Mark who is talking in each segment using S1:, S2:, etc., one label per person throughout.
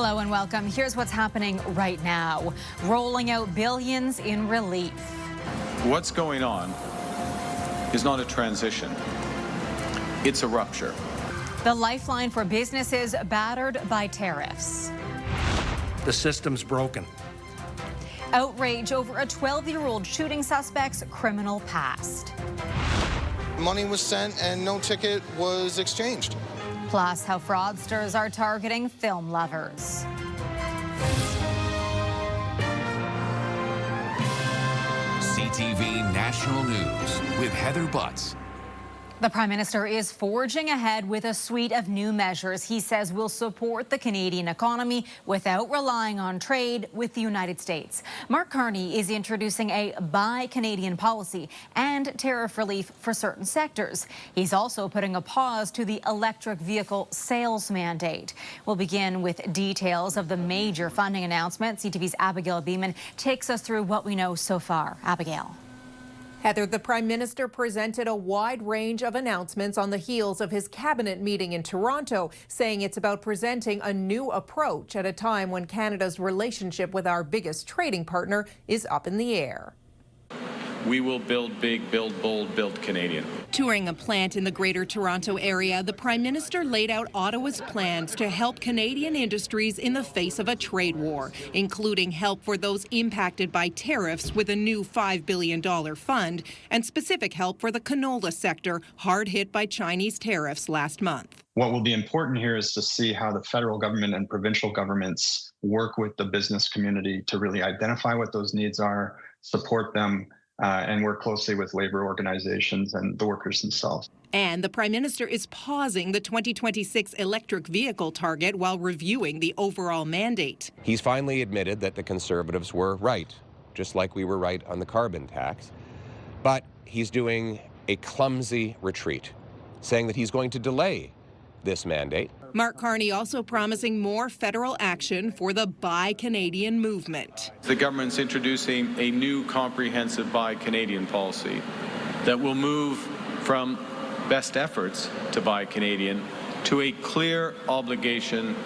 S1: Hello and welcome. Here's what's happening right now. Rolling out billions in relief.
S2: What's going on is not a transition. It's a rupture.
S1: The lifeline for businesses battered by tariffs.
S3: The system's broken.
S1: Outrage over a 12-year-old shooting suspect's criminal past.
S4: Money was sent and no ticket was exchanged.
S1: Plus, how fraudsters are targeting film lovers.
S5: CTV National News with Heather Butts.
S1: The Prime Minister is forging ahead with a suite of new measures he says will support the Canadian economy without relying on trade with the United States. Mark Carney is introducing a Buy Canadian policy and tariff relief for certain sectors. He's also putting a pause to the electric vehicle sales mandate. We'll begin with details of the major funding announcement. CTV's Abigail Beeman takes us through what we know so far. Abigail.
S6: Heather, the Prime Minister presented a wide range of announcements on the heels of his cabinet meeting in Toronto, saying it's about presenting a new approach at a time when Canada's relationship with our biggest trading partner is up in the air.
S2: We will build big, build bold, build Canadian.
S6: Touring a plant in the Greater Toronto area, the Prime Minister laid out Ottawa's plans to help Canadian industries in the face of a trade war, including help for those impacted by tariffs with a new $5 billion fund and specific help for the canola sector, hard hit by Chinese tariffs last month.
S7: What will be important here is to see how the federal government and provincial governments work with the business community to really identify what those needs are, support them, and work closely with labor organizations and the workers themselves.
S6: And the Prime Minister is pausing the 2026 electric vehicle target while reviewing the overall mandate.
S8: He's finally admitted that the Conservatives were right, just like we were right on the carbon tax. But he's doing a clumsy retreat, saying that he's going to delay this mandate.
S6: Mark Carney also promising more federal action for the Buy Canadian movement.
S2: The government's introducing a new comprehensive Buy Canadian policy that will move from best efforts to buy Canadian to a clear obligation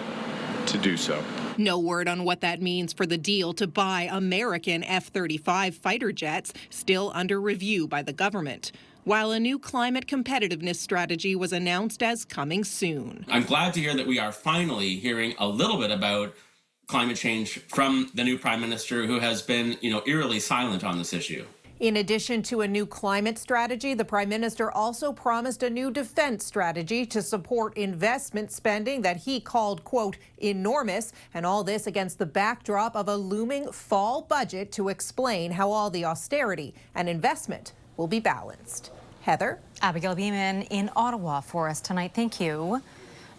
S2: to do so.
S6: No word on what that means for the deal to buy American F-35 fighter jets, still under review by the government, while a new climate competitiveness strategy was announced as coming soon.
S9: I'm glad to hear that we are finally hearing a little bit about climate change from the new Prime Minister, who has been, eerily silent on this issue.
S6: In addition to a new climate strategy, the Prime Minister also promised a new defense strategy to support investment spending that he called, quote, enormous, and all this against the backdrop of a looming fall budget to explain how all the austerity and investment will be balanced. Heather?
S1: Abigail Beeman in Ottawa for us tonight. Thank you.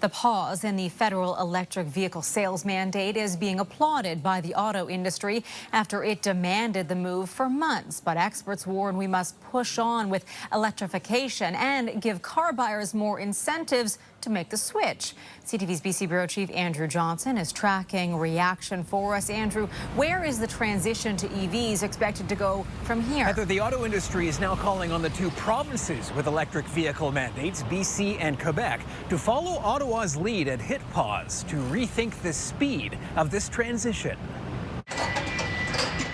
S1: The pause in the federal electric vehicle sales mandate is being applauded by the auto industry after it demanded the move for months. But experts warn we must push on with electrification and give car buyers more incentives to make the switch. CTV's BC Bureau Chief Andrew Johnson is tracking reaction for us. Andrew, where is the transition to EVs expected to go from here?
S10: Heather, the auto industry is now calling on the two provinces with electric vehicle mandates, BC and Quebec, to follow Ottawa's lead and hit pause to rethink the speed of this transition.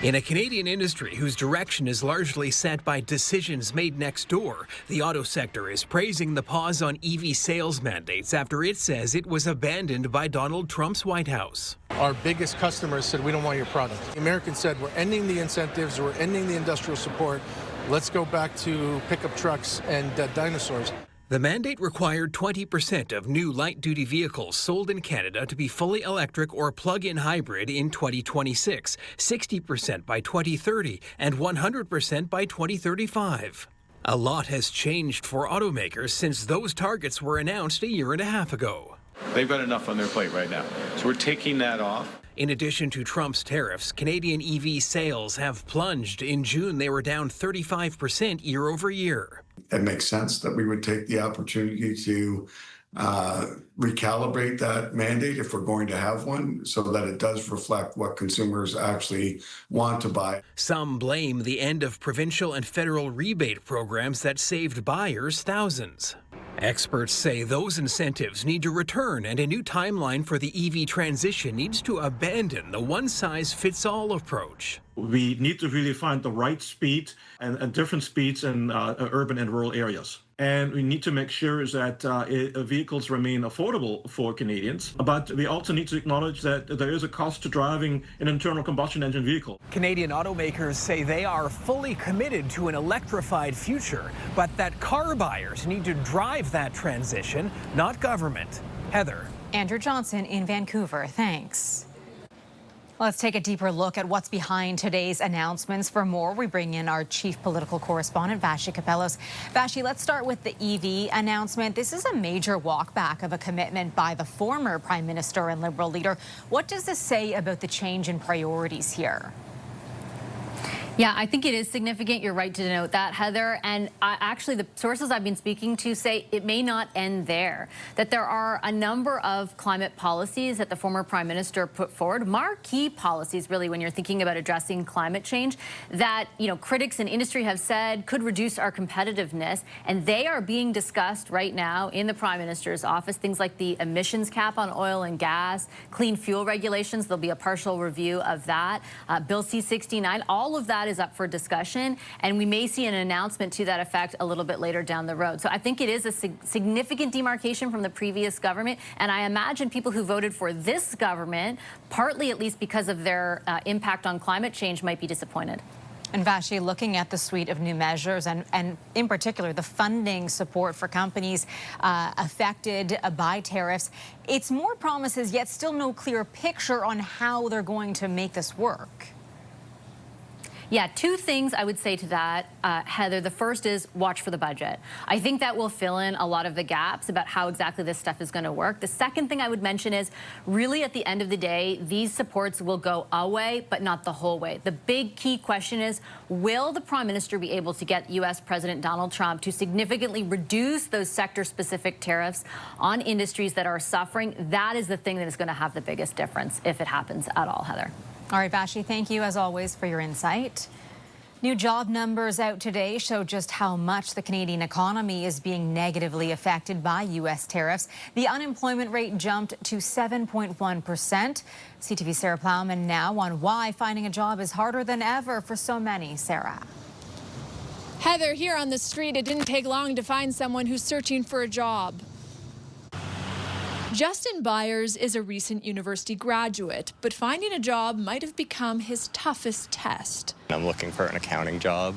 S10: In a Canadian industry whose direction is largely set by decisions made next door, the auto sector is praising the pause on EV sales mandates after it says it was abandoned by Donald Trump's White House.
S11: Our biggest customers said, we don't want your product. The Americans said, we're ending the incentives, we're ending the industrial support. Let's go back to pickup trucks and dinosaurs.
S10: The mandate required 20% of new light-duty vehicles sold in Canada to be fully electric or plug-in hybrid in 2026, 60% by 2030, and 100% by 2035. A lot has changed for automakers since those targets were announced a year and a half ago.
S2: They've got enough on their plate right now, so we're taking that off.
S10: In addition to Trump's tariffs, Canadian EV sales have plunged. In June, they were down 35% year over year.
S12: It makes sense that we would take the opportunity to recalibrate that mandate if we're going to have one so that it does reflect what consumers actually want to buy.
S10: Some blame the end of provincial and federal rebate programs that saved buyers thousands. Experts say those incentives need to return, and a new timeline for the EV transition needs to abandon the one-size-fits-all approach.
S13: We need to really find the right speed and different speeds in urban and rural areas. And we need to make sure that vehicles remain affordable for Canadians. But we also need to acknowledge that there is a cost to driving an internal combustion engine vehicle.
S10: Canadian automakers say they are fully committed to an electrified future, but that car buyers need to drive that transition, not government. Heather.
S1: Andrew Johnson in Vancouver, thanks. Let's take a deeper look at what's behind today's announcements. For more, we bring in our chief political correspondent, Vashi Capellos. Vashi, let's start with the EV announcement. This is a major walkback of a commitment by the former Prime Minister and Liberal leader. What does this say about the change in priorities here?
S14: Yeah, I think it is significant. You're right to note that, Heather. And actually, the sources I've been speaking to say it may not end there, that there are a number of climate policies that the former Prime Minister put forward, marquee policies, really, when you're thinking about addressing climate change, that, critics and industry have said could reduce our competitiveness. And they are being discussed right now in the Prime Minister's office, things like the emissions cap on oil and gas, clean fuel regulations. There'll be a partial review of that. Bill C-69, all of that is up for discussion, and we may see an announcement to that effect a little bit later down the road. So I think it is a significant demarcation from the previous government, and I imagine people who voted for this government, partly at least because of their impact on climate change, might be disappointed.
S1: And Vashi, looking at the suite of new measures and in particular the funding support for companies affected by tariffs, it's more promises, yet still no clear picture on how they're going to make this work.
S14: Yeah, two things I would say to that, Heather. The first is watch for the budget. I think that will fill in a lot of the gaps about how exactly this stuff is going to work. The second thing I would mention is really at the end of the day, these supports will go a way, but not the whole way. The big key question is, will the Prime Minister be able to get U.S. President Donald Trump to significantly reduce those sector-specific tariffs on industries that are suffering? That is the thing that is going to have the biggest difference if it happens at all, Heather.
S1: All right, Vashi, thank you as always for your insight. New job numbers out today show just how much the Canadian economy is being negatively affected by U.S. tariffs. The unemployment rate jumped to 7.1%. CTV's Sarah Plowman now on why finding a job is harder than ever for so many. Sarah.
S15: Heather, here on the street, it didn't take long to find someone who's searching for a job. Justin Byers is a recent university graduate, but finding a job might have become his toughest test.
S16: I'm looking for an accounting job,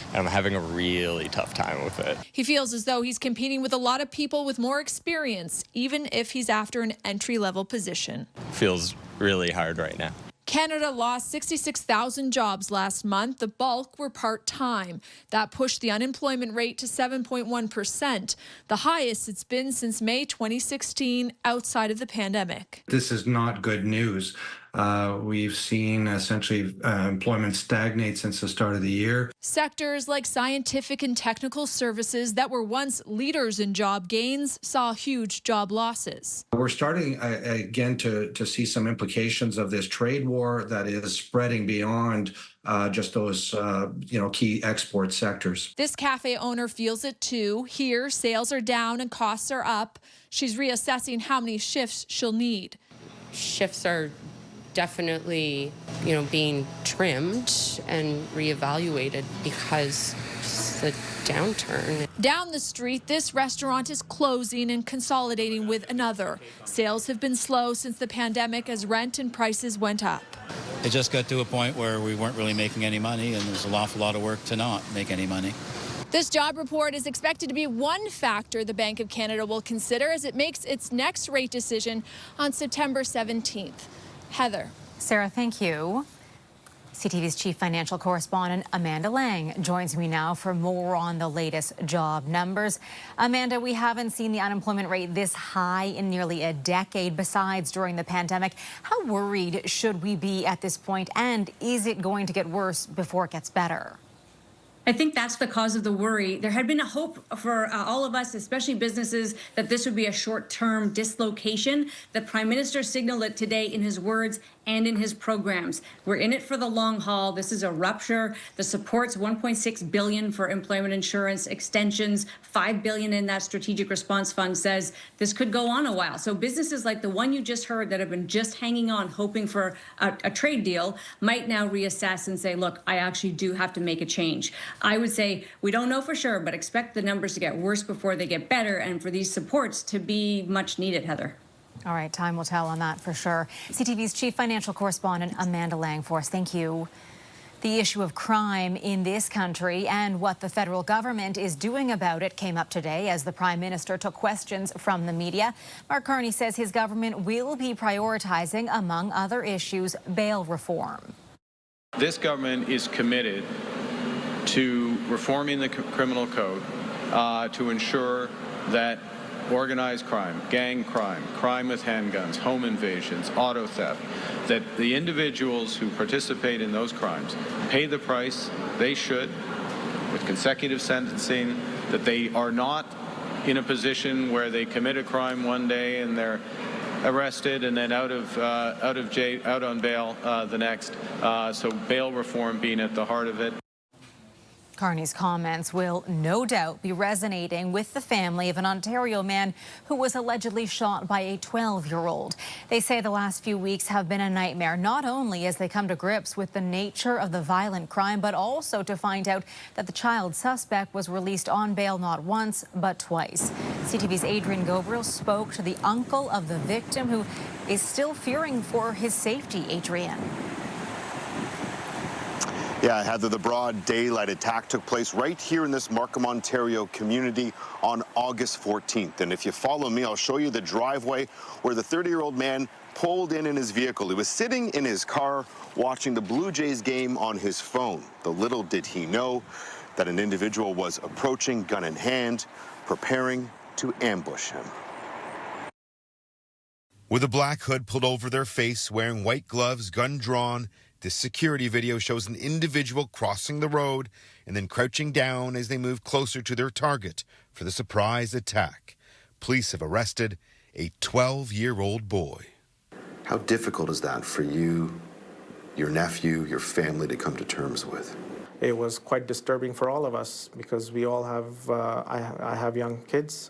S16: and I'm having a really tough time with it.
S15: He feels as though he's competing with a lot of people with more experience, even if he's after an entry-level position.
S16: Feels really hard right now.
S15: Canada lost 66,000 jobs last month. The bulk were part-time. That pushed the unemployment rate to 7.1%, the highest it's been since May 2016 outside of the pandemic.
S3: This is not good news. We've seen essentially employment stagnate since the start of the year.
S15: Sectors like scientific and technical services that were once leaders in job gains saw huge job losses.
S3: We're starting again to see some implications of this trade war that is spreading beyond just those key export sectors.
S15: This cafe owner feels it too. Here, sales are down and costs are up. She's reassessing how many shifts she'll need.
S17: Shifts are definitely, being trimmed and reevaluated because it's a downturn.
S15: Down the street, this restaurant is closing and consolidating with another. Sales have been slow since the pandemic as rent and prices went up.
S18: It just got to a point where we weren't really making any money, and there's an awful lot of work to not make any money.
S15: This job report is expected to be one factor the Bank of Canada will consider as it makes its next rate decision on September 17th. Heather.
S1: Sarah, thank you. CTV's chief financial correspondent Amanda Lang joins me now for more on the latest job numbers. Amanda, we haven't seen the unemployment rate this high in nearly a decade, besides during the pandemic. How worried should we be at this point, and is it going to get worse before it gets better?
S19: I think that's the cause of the worry. There had been a hope for all of us, especially businesses, that this would be a short-term dislocation. The Prime Minister signaled it today in his words and in his programs. We're in it for the long haul. This is a rupture. The support's $1.6 billion for employment insurance extensions, $5 billion in that strategic response fund says this could go on a while. So businesses like the one you just heard that have been just hanging on, hoping for a trade deal, might now reassess and say, look, I actually do have to make a change. I would say we don't know for sure, but expect the numbers to get worse before they get better and for these supports to be much needed, Heather.
S1: All right, time will tell on that for sure. CTV's chief financial correspondent, Amanda Langforce, thank you. The issue of crime in this country and what the federal government is doing about it came up today as the Prime Minister took questions from the media. Mark Carney says his government will be prioritizing, among other issues, bail reform.
S2: This government is committed to reforming the criminal code to ensure that organized crime, gang crime, crime with handguns, home invasions, auto theft, that the individuals who participate in those crimes pay the price they should with consecutive sentencing, that they are not in a position where they commit a crime one day and they're arrested and then out on bail the next. So bail reform being at the heart of it.
S1: Carney's comments will no doubt be resonating with the family of an Ontario man who was allegedly shot by a 12-year-old. They say the last few weeks have been a nightmare, not only as they come to grips with the nature of the violent crime, but also to find out that the child suspect was released on bail not once, but twice. CTV's Adrian Gobriel spoke to the uncle of the victim who is still fearing for his safety. Adrian.
S20: Yeah, Heather, the broad daylight attack took place right here in this Markham, Ontario community on August 14th. And if you follow me, I'll show you the driveway where the 30-year-old man pulled in his vehicle. He was sitting in his car watching the Blue Jays game on his phone. The little did he know that an individual was approaching, gun in hand, preparing to ambush him.
S21: With a black hood pulled over their face, wearing white gloves, gun drawn, this security video shows an individual crossing the road and then crouching down as they move closer to their target for the surprise attack. Police have arrested a 12-year-old boy.
S20: How difficult is that for you, your nephew, your family to come to terms with?
S22: It was quite disturbing for all of us because we all have, I have young kids.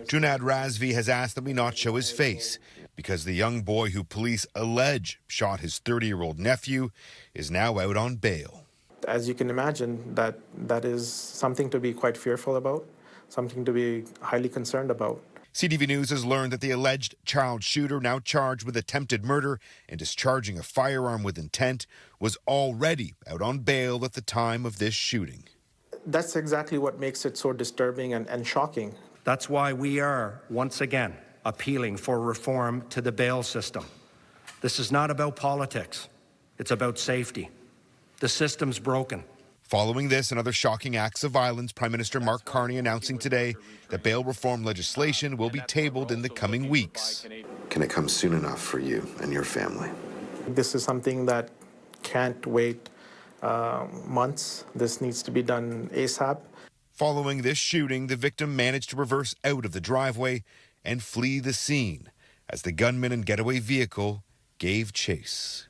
S21: Junad Razvi has asked that we not show his face because the young boy who police allege shot his 30-year-old nephew is now out on bail.
S22: As you can imagine, that is something to be quite fearful about, something to be highly concerned about.
S21: CTV News has learned that the alleged child shooter, now charged with attempted murder and discharging a firearm with intent, was already out on bail at the time of this shooting.
S22: That's exactly what makes it so disturbing and shocking.
S23: That's why we are, once again, appealing for reform to the bail system. This is not about politics. It's about safety. The system's broken.
S21: Following this and other shocking acts of violence, Prime Minister Mark Carney announcing today that bail reform legislation will be tabled in the coming weeks.
S20: Can it come soon enough for you and your family?
S22: This is something that can't wait months. This needs to be done ASAP.
S21: Following this shooting, the victim managed to reverse out of the driveway and flee the scene as the gunman and getaway vehicle gave chase.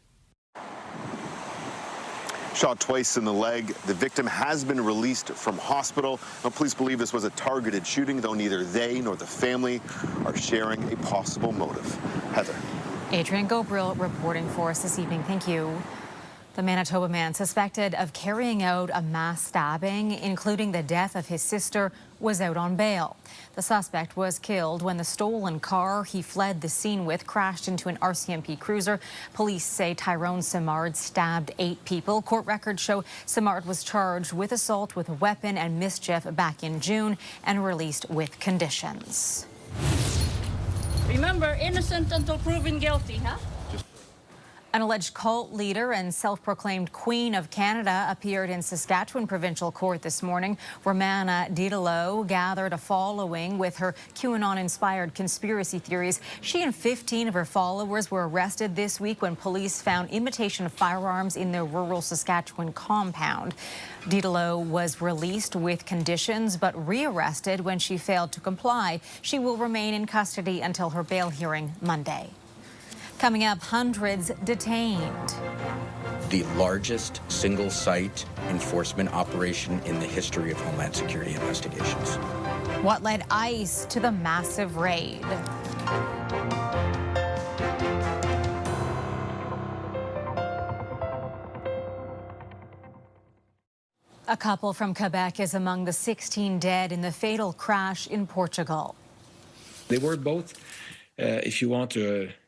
S20: Shot twice in the leg, the victim has been released from hospital. Now, police believe this was a targeted shooting, though neither they nor the family are sharing a possible motive. Heather.
S1: Adrian Gobriel reporting for us this evening. Thank you. The Manitoba man suspected of carrying out a mass stabbing, including the death of his sister, was out on bail. The suspect was killed when the stolen car he fled the scene with crashed into an RCMP cruiser. Police say Tyrone Simard stabbed 8 people. Court records show Simard was charged with assault with a weapon and mischief back in June and released with conditions.
S24: Remember, innocent until proven guilty, huh?
S1: An alleged cult leader and self-proclaimed Queen of Canada appeared in Saskatchewan Provincial Court this morning. Romana Didelot gathered a following with her QAnon-inspired conspiracy theories. She and 15 of her followers were arrested this week when police found imitation firearms in their rural Saskatchewan compound. Didelot was released with conditions but rearrested when she failed to comply. She will remain in custody until her bail hearing Monday. Coming up, hundreds detained.
S4: The largest single-site enforcement operation in the history of Homeland Security investigations.
S1: What led ICE to the massive raid? A couple from Quebec is among the 16 dead in the fatal crash in Portugal.
S5: They were both, if you want,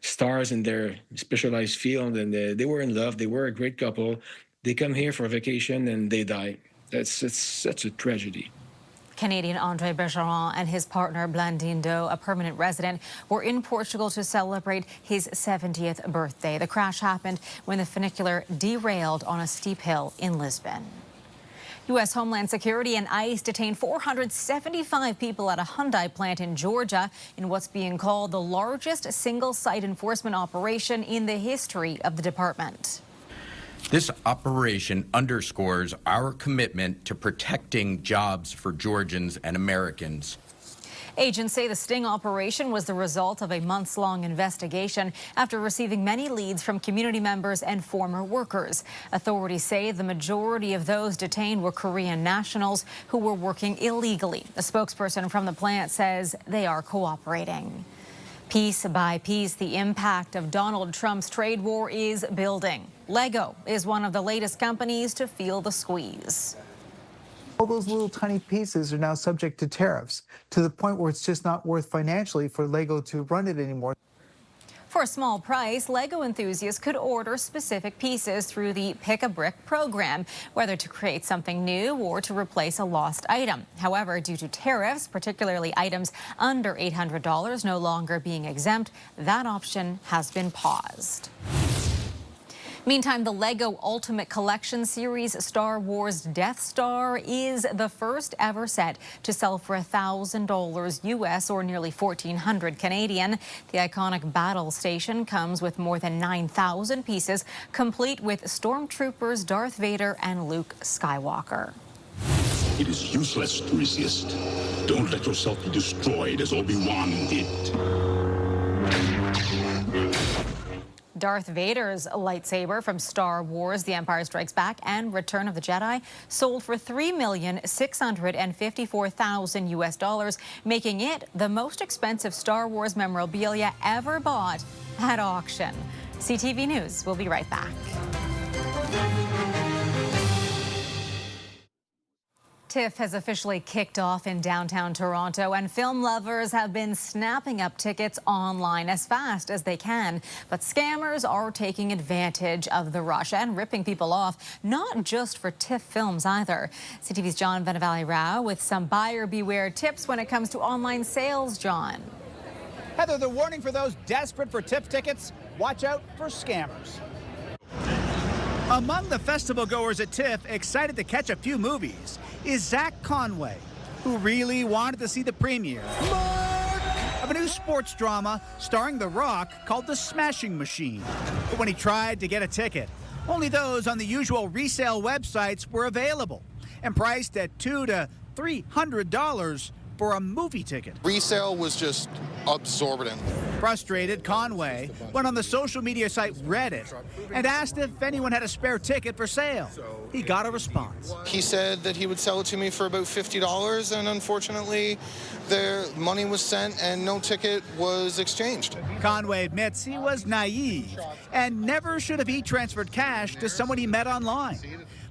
S5: stars in their specialized field, and they were in love. They were a great couple. They come here for a vacation and they die. It's such a tragedy.
S1: Canadian Andre Bergeron and his partner Blandine Doe, a permanent resident, were in Portugal to celebrate his 70th birthday. The crash happened when the funicular derailed on a steep hill in Lisbon. U.S. Homeland Security and ICE detained 475 people at a Hyundai plant in Georgia in what's being called the largest single-site enforcement operation in the history of the department.
S4: This operation underscores our commitment to protecting jobs for Georgians and Americans.
S1: Agents say the sting operation was the result of a months-long investigation after receiving many leads from community members and former workers. Authorities say the majority of those detained were Korean nationals who were working illegally. A spokesperson from the plant says they are cooperating. Piece by piece, the impact of Donald Trump's trade war is building. Lego is one of the latest companies to feel the squeeze.
S7: All those little tiny pieces are now subject to tariffs, to the point where it's just not worth financially for Lego to run it anymore.
S1: For a small price, Lego enthusiasts could order specific pieces through the Pick a Brick program, whether to create something new or to replace a lost item. However, due to tariffs, particularly items under $800 no longer being exempt, that option has been paused. Meantime, the Lego Ultimate Collection series Star Wars Death Star is the first ever set to sell for $1,000 US or nearly 1,400 Canadian. The iconic battle station comes with more than 9,000 pieces, complete with Stormtroopers Darth Vader and Luke Skywalker.
S24: It is useless to resist. Don't let yourself be destroyed as Obi-Wan did.
S1: Darth Vader's lightsaber from Star Wars The Empire Strikes Back and Return of the Jedi sold for $3,654,000 US, making it the most expensive Star Wars memorabilia ever bought at auction. CTV News will be right back. TIFF has officially kicked off in downtown Toronto, and film lovers have been snapping up tickets online as fast as they can. But scammers are taking advantage of the rush and ripping people off, not just for TIFF films either. CTV's John Benavali-Rao with some buyer beware tips when it comes to online sales. John.
S25: Heather, the warning for those desperate for TIFF tickets: watch out for scammers. Among the festival goers at TIFF, excited to catch a few movies, is Zach Conway, who really wanted to see the premiere of a new sports drama starring The Rock called The Smashing Machine. But when he tried to get a ticket, only those on the usual resale websites were available and priced at $200 to $300 for a movie ticket.
S26: Resale was just absorbent.
S25: Frustrated, Conway went on the social media site Reddit and asked if anyone had a spare ticket for sale. He got a response.
S26: He said that he would sell it to me for about $50, and unfortunately, the money was sent and no ticket was exchanged.
S25: Conway admits he was naive and never should have e-transferred cash to someone he met online.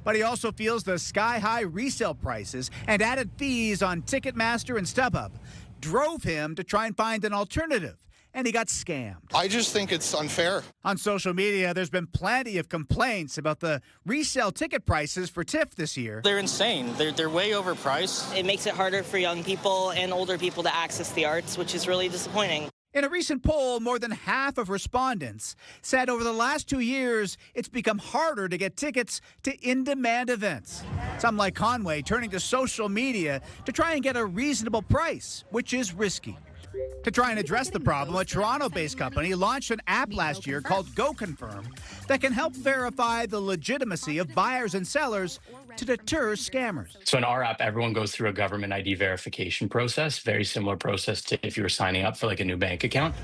S25: But he also feels the sky-high resale prices and added fees on Ticketmaster and StubHub drove him to try and find an alternative, and he got scammed.
S26: I just think it's unfair.
S25: On social media, there's been plenty of complaints about the resale ticket prices for TIFF this year.
S27: They're insane. They're way overpriced.
S28: It makes it harder for young people and older people to access the arts, which is really disappointing.
S25: In a recent poll, more than half of respondents said over the last 2 years, it's become harder to get tickets to in-demand events. Some, like Conway, turning to social media to try and get a reasonable price, which is risky. To try and address the problem, a Toronto-based company launched an app last year called Go Confirm that can help verify the legitimacy of buyers and sellers to deter scammers.
S6: So in our app, everyone goes through a government ID verification process, very similar process to if you were signing up for like a new bank account.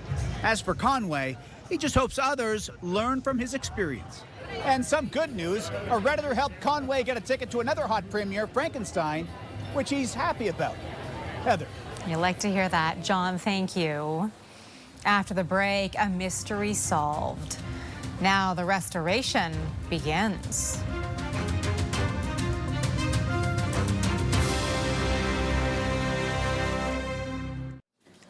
S25: As for Conway, he just hopes others learn from his experience. And some good news, a Redditor helped Conway get a ticket to another hot premiere, Frankenstein, which he's happy about. Heather.
S1: You like to hear that, John. Thank you. After the break, a mystery solved. Now the restoration begins.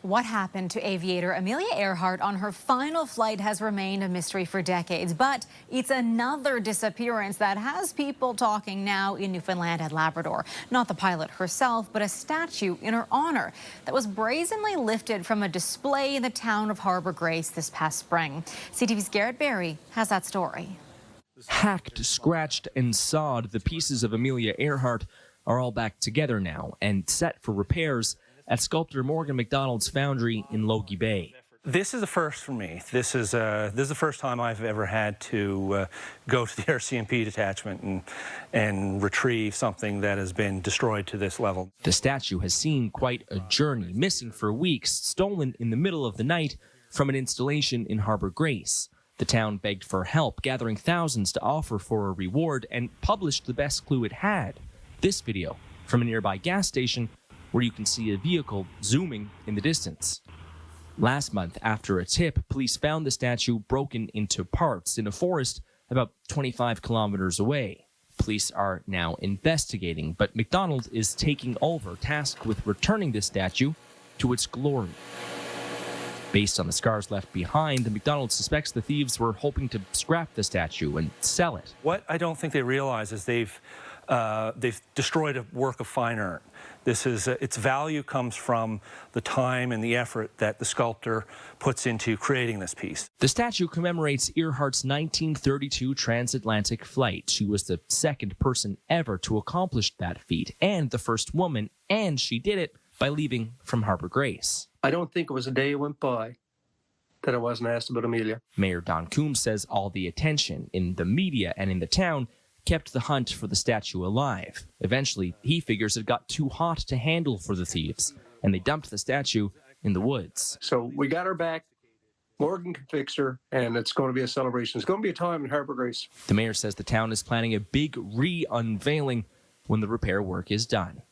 S1: What happened to aviator Amelia Earhart on her final flight has remained a mystery for decades, but it's another disappearance that has people talking now in Newfoundland and Labrador. Not the pilot herself, but a statue in her honor that was brazenly lifted from a display in the town of Harbour Grace this past spring. CTV's Garrett Berry has that story.
S8: Hacked, scratched, and sawed, the pieces of Amelia Earhart are all back together now and set for repairs at sculptor Morgan McDonald's foundry in Logie Bay.
S23: This is a first for me. This is the first time I've ever had to go to the RCMP detachment and retrieve something that has been destroyed to this level.
S8: The statue has seen quite a journey, missing for weeks, stolen in the middle of the night from an installation in Harbour Grace. The town begged for help, gathering thousands to offer for a reward, and published the best clue it had. This video from a nearby gas station where you can see a vehicle zooming in the distance. Last month, after a tip, police found the statue broken into parts in a forest about 25 kilometers away. Police are now investigating, but McDonald is taking over, tasked with returning the statue to its glory. Based on the scars left behind, McDonald suspects the thieves were hoping to scrap the statue and sell it.
S23: What I don't think they realize is they've destroyed a work of fine art. This is its value comes from the time and the effort that the sculptor puts into creating this piece.
S8: The statue commemorates Earhart's 1932 transatlantic flight. She was the second person ever to accomplish that feat, and the first woman, and she did it by leaving from Harbour Grace.
S9: I don't think it was a day went by that I wasn't asked about Amelia.
S8: Mayor Don Coombs says all the attention in the media and in the town kept the hunt for the statue alive. Eventually, he figures it got too hot to handle for the thieves, and they dumped the statue in the woods.
S9: So we got her back. Morgan can fix her, and it's going to be a celebration. It's going to be a time in Harbour Grace.
S8: The mayor says the town is planning a big re-unveiling when the repair work is done.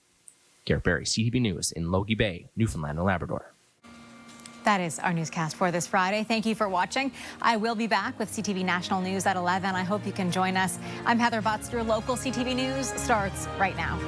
S8: Garrett Berry, CTV News in Logie Bay, Newfoundland and Labrador.
S1: That is our newscast for this Friday. Thank you for watching. I will be back with CTV National News at 11. I hope you can join us. I'm Heather Butts. Your local CTV News starts right now.